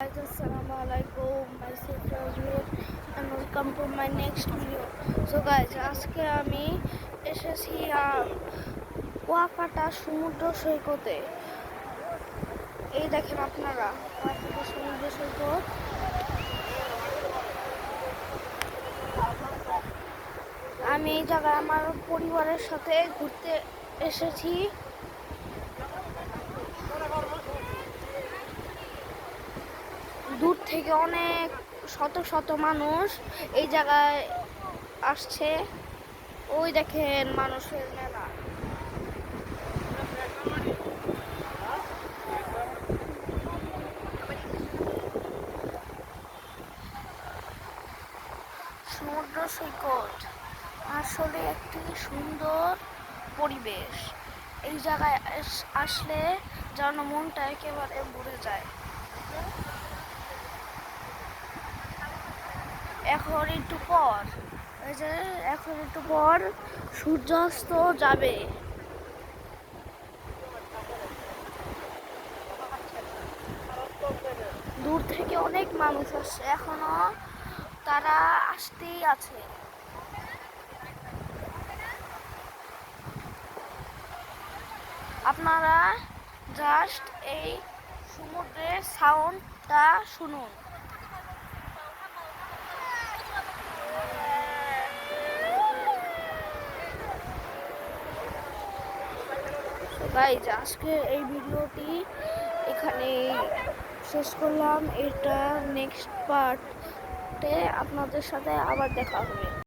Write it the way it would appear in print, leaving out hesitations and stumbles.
Guys, assalamu alaikum, myself Rajveer and welcome to my next video. So guys, আজকে আমি এসেছি কুয়াকাটা সমুদ্র সৈকতে। এই দেখেন আপনারা কুয়াকাটা সমুদ্র সৈকত। আমি এই জায়গায় আমার পরিবারের সাথে ঘুরতে এসেছি। দূর থেকে অনেক শত শত মানুষ এই জায়গায় আসছে। ওই দেখেন মানুষের মেলা। সমুদ্র সৈকত আসলে একটি সুন্দর পরিবেশ। এই জায়গায় আসলে যেন মনটা একেবারে ভরে যায়। এখন একটু পর সূর্যাস্ত যাবে। দূর থেকে অনেক মানুষ আসছে, এখনো তারা আসতেই আছে। আপনারা জাস্ট এই সমুদ্রের সাউন্ডটা শুনুন। গাইজ, আজকে এই ভিডিওটি এখানে শেষ করলাম। এটা নেক্সট পার্টে আপনাদের সাথে আবার দেখা হবে।